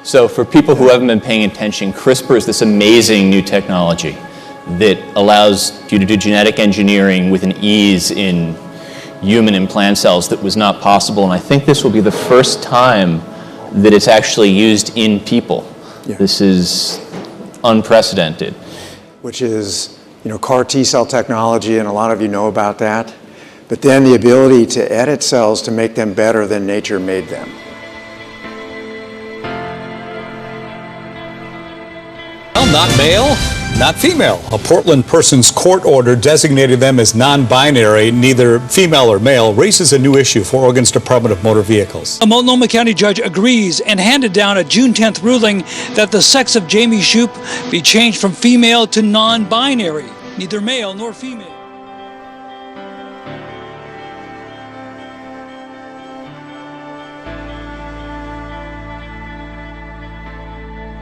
So for people who haven't been paying attention, CRISPR is this amazing new technology that allows you to do genetic engineering with an ease in human and plant cells that was not possible. And I think this will be the first time that it's actually used in people. Yeah. This is unprecedented. Which is, CAR T-cell technology, and a lot of you know about that. But then the ability to edit cells to make them better than nature made them. Well, not male, not female. A Portland person's court order designated them as non-binary, neither female or male, raises a new issue for Oregon's Department of Motor Vehicles. A Multnomah County judge agrees and handed down a June 10th ruling that the sex of Jamie Shoup be changed from female to non-binary, neither male nor female.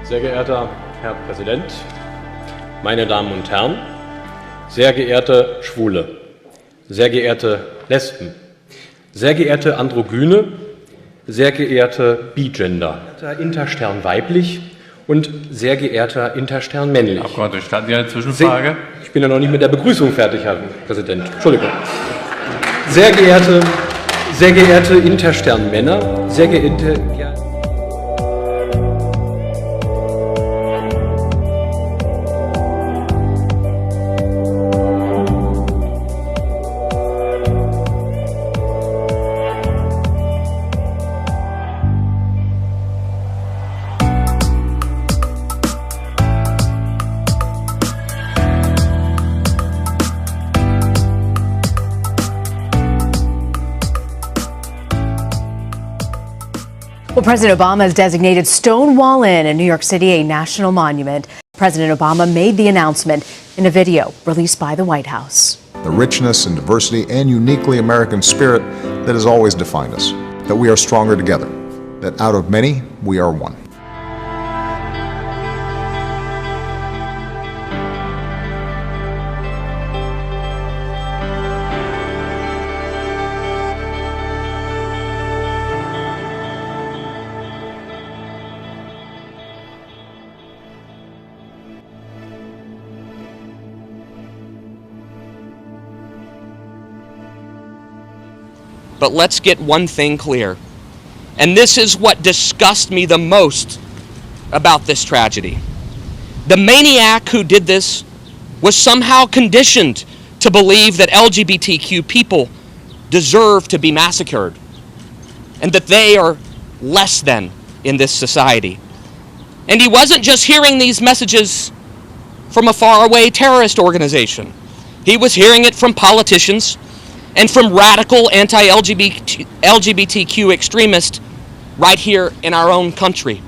Sehr geehrter Herr Präsident, meine Damen und Herren, sehr geehrte Schwule, sehr geehrte Lesben, sehr geehrte Androgyne, sehr geehrte Bigender, Interstern weiblich und sehr geehrter Interstern männlich. Abgeordneter, starten Sie eine Zwischenfrage? Ich bin ja noch nicht mit der Begrüßung fertig, Herr Präsident. Entschuldigung. Sehr geehrte Interstern Männer, sehr geehrte... Well, President Obama has designated Stonewall Inn in New York City a national monument. President Obama made the announcement in a video released by the White House. The richness and diversity and uniquely American spirit that has always defined us, that we are stronger together, that out of many, we are one. But let's get one thing clear. And this is what disgusts me the most about this tragedy. The maniac who did this was somehow conditioned to believe that LGBTQ people deserve to be massacred and that they are less than in this society. And he wasn't just hearing these messages from a faraway terrorist organization. He was hearing it from politicians and from radical anti-LGBTQ extremists right here in our own country.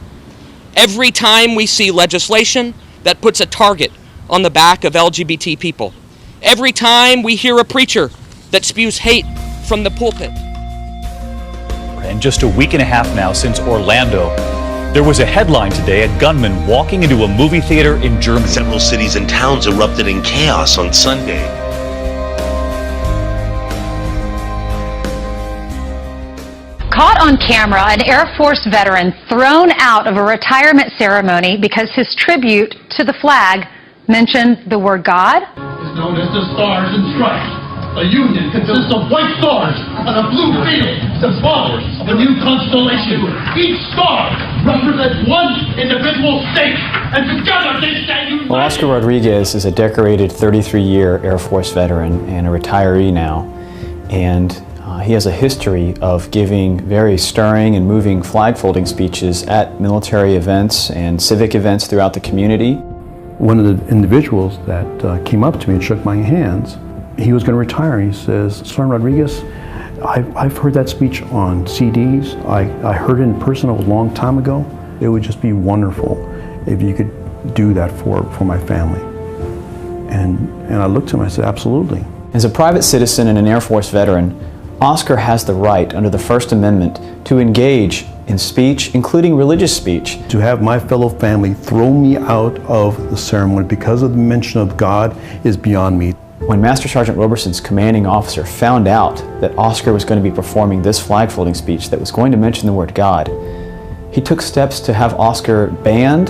Every time we see legislation that puts a target on the back of LGBT people, every time we hear a preacher that spews hate from the pulpit. And just a week and a half now since Orlando, there was a headline today, a gunman walking into a movie theater in Germany. Several cities and towns erupted in chaos on Sunday. Caught on camera, an Air Force veteran thrown out of a retirement ceremony because his tribute to the flag mentioned the word God. Is known as the Stars and Stripes. A union consists of white stars on a blue field, symbolic of a new constellation. Each star represents one individual state, and together they stand united. Well, Oscar Rodriguez is a decorated 33-year Air Force veteran and a retiree now, and he has a history of giving very stirring and moving flag-folding speeches at military events and civic events throughout the community. One of the individuals that came up to me and shook my hands, he was going to retire. He says, Sergeant Rodriguez, I've heard that speech on CDs. I heard it in person a long time ago. It would just be wonderful if you could do that for my family. And I looked at him and I said, absolutely. As a private citizen and an Air Force veteran, Oscar has the right under the First Amendment to engage in speech, including religious speech. To have my fellow family throw me out of the ceremony because of the mention of God is beyond me. When Master Sergeant Roberson's commanding officer found out that Oscar was going to be performing this flag-folding speech that was going to mention the word God, he took steps to have Oscar banned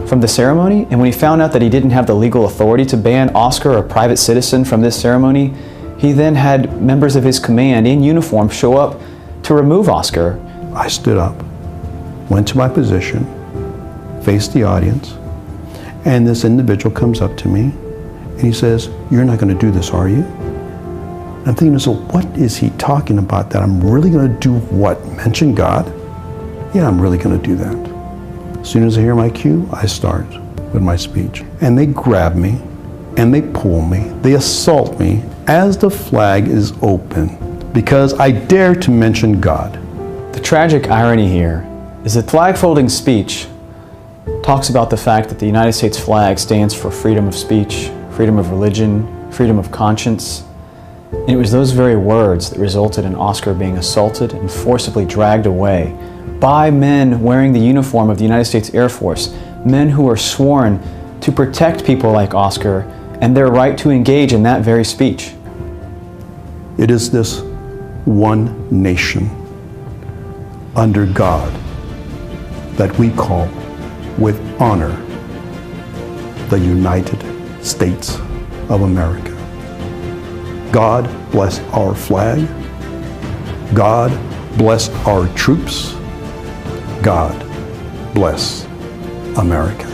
from the ceremony, and when he found out that he didn't have the legal authority to ban Oscar, a private citizen, from this ceremony, he then had members of his command in uniform show up to remove Oscar. I stood up, went to my position, faced the audience, and this individual comes up to me and he says, "You're not going to do this, are you?" I'm thinking, so what is he talking about? That I'm really going to do what? Mention God? Yeah, I'm really going to do that. As soon as I hear my cue, I start with my speech. And they grab me, and they pull me, they assault me as the flag is open because I dare to mention God. The tragic irony here is that flag-folding speech talks about the fact that the United States flag stands for freedom of speech, freedom of religion, freedom of conscience. And it was those very words that resulted in Oscar being assaulted and forcibly dragged away by men wearing the uniform of the United States Air Force, men who are sworn to protect people like Oscar and their right to engage in that very speech. It is this one nation under God that we call with honor the United States of America. God bless our flag. God bless our troops. God bless America.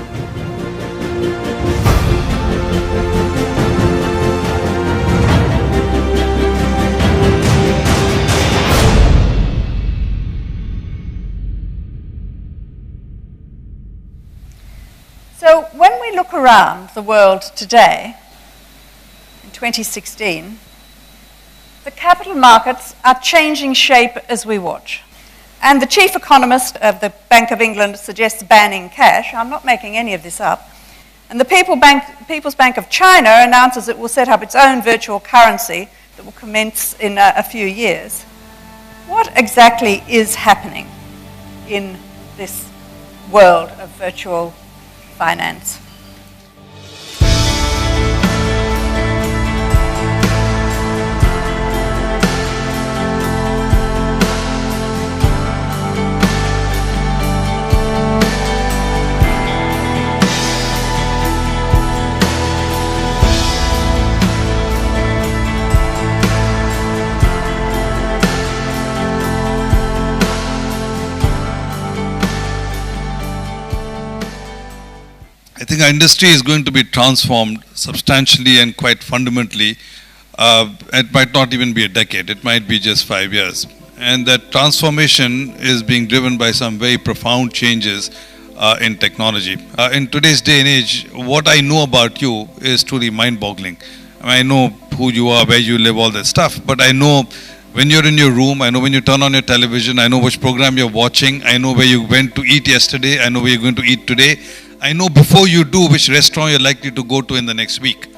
So when we look around the world today, in 2016, the capital markets are changing shape as we watch. And the chief economist of the Bank of England suggests banning cash. I'm not making any of this up. And the People's Bank of China announces it will set up its own virtual currency that will commence in a few years. What exactly is happening in this world of virtual finance? I think our industry is going to be transformed substantially and quite fundamentally. It might not even be a decade, it might be just 5 years. And that transformation is being driven by some very profound changes in technology. In today's day and age, what I know about you is truly mind-boggling. I know who you are, where you live, all that stuff, but I know when you're in your room, I know when you turn on your television, I know which program you're watching, I know where you went to eat yesterday, I know where you're going to eat today. I know before you do which restaurant you're likely to go to in the next week.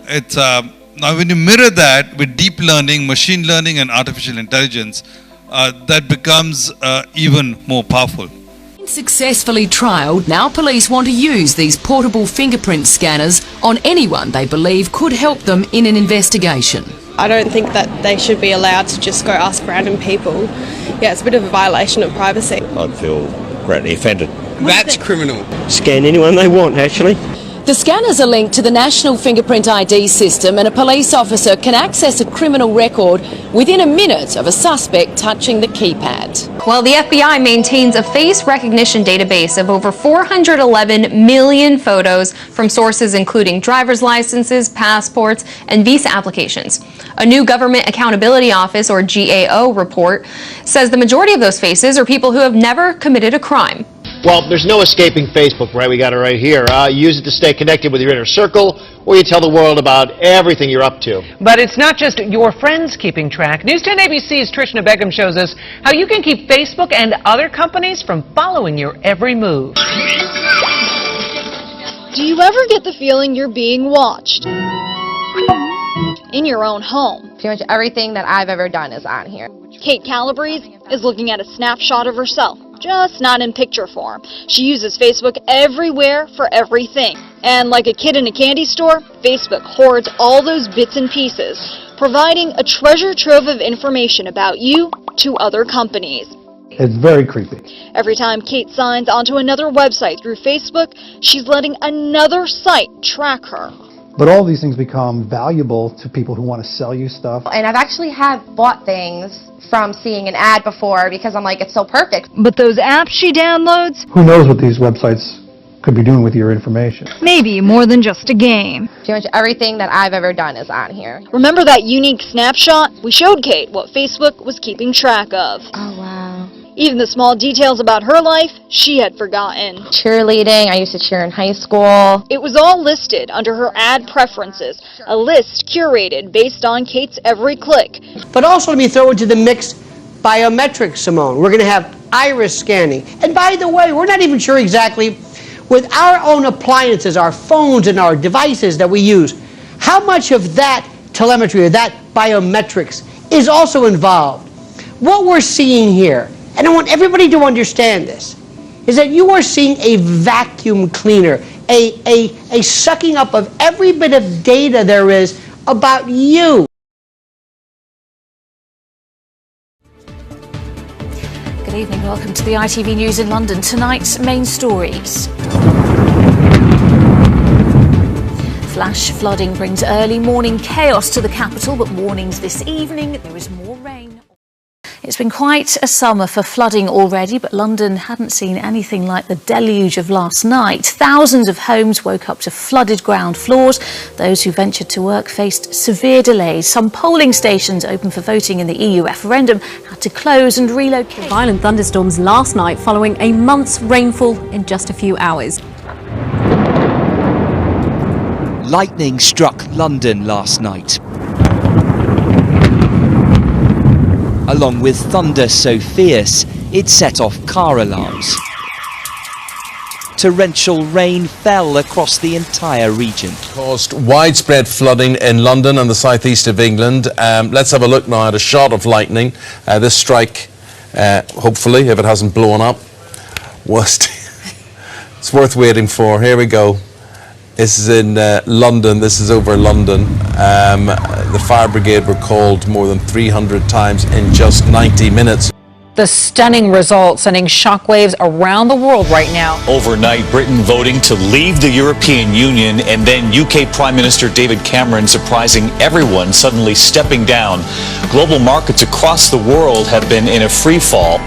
It's now when you mirror that with deep learning, machine learning and artificial intelligence, that becomes even more powerful. Successfully trialled, now police want to use these portable fingerprint scanners on anyone they believe could help them in an investigation. I don't think that they should be allowed to just go ask random people. Yeah, it's a bit of a violation of privacy. I'd feel greatly offended. That's criminal. Scan anyone they want, actually. The scanners are linked to the National Fingerprint ID system, and a police officer can access a criminal record within a minute of a suspect touching the keypad. Well, the FBI maintains a face recognition database of over 411 million photos from sources including driver's licenses, passports, and visa applications. A new Government Accountability Office, or GAO, report says the majority of those faces are people who have never committed a crime. Well, there's no escaping Facebook, right? We got it right here. You use it to stay connected with your inner circle, or you tell the world about everything you're up to. But it's not just your friends keeping track. News 10 ABC's Trishna Begum shows us how you can keep Facebook and other companies from following your every move. Do you ever get the feeling you're being watched? In your own home. Pretty much everything that I've ever done is on here. Kate Calabrese is looking at a snapshot of herself, just not in picture form. She uses Facebook everywhere for everything. And like a kid in a candy store, Facebook hoards all those bits and pieces, providing a treasure trove of information about you to other companies. It's very creepy. Every time Kate signs onto another website through Facebook, she's letting another site track her. But all these things become valuable to people who want to sell you stuff. And I've actually bought things from seeing an ad before because I'm like, it's so perfect. But those apps she downloads, Who knows what these websites could be doing with your information? maybe more than just a game. Pretty much everything that I've ever done is on here. Remember that unique snapshot? We showed Kate what Facebook was keeping track of. Oh, wow. Even the small details about her life, she had forgotten. Cheerleading, I used to cheer in high school. It was all listed under her ad preferences, a list curated based on Kate's every click. But also let me throw into the mix biometrics, Simone. We're going to have iris scanning. And by the way, we're not even sure exactly, with our own appliances, our phones and our devices that we use, how much of that telemetry or that biometrics is also involved. What we're seeing here, and I want everybody to understand this, is that you are seeing a vacuum cleaner, a sucking up of every bit of data there is about you. Good evening, welcome to the ITV News in London. Tonight's main stories. Flash flooding brings early morning chaos to the capital, but warnings this evening there is more rain. It's been quite a summer for flooding already, but London hadn't seen anything like the deluge of last night. Thousands of homes woke up to flooded ground floors. Those who ventured to work faced severe delays. Some polling stations open for voting in the EU referendum had to close and relocate. Violent thunderstorms last night following a month's rainfall in just a few hours. Lightning struck London last night. Along with thunder so fierce, it set off car alarms. Torrential rain fell across the entire region. Caused widespread flooding in London and the southeast of England. Let's have a look now at a shot of lightning. This strike, hopefully, if it hasn't blown up, it's worth waiting for. Here we go. This is in London. This is over London. The fire brigade were called more than 300 times in just 90 minutes. The stunning result sending shockwaves around the world right now. Overnight, Britain voting to leave the European Union, and then UK Prime Minister David Cameron surprising everyone, suddenly stepping down. Global markets across the world have been in a free fall.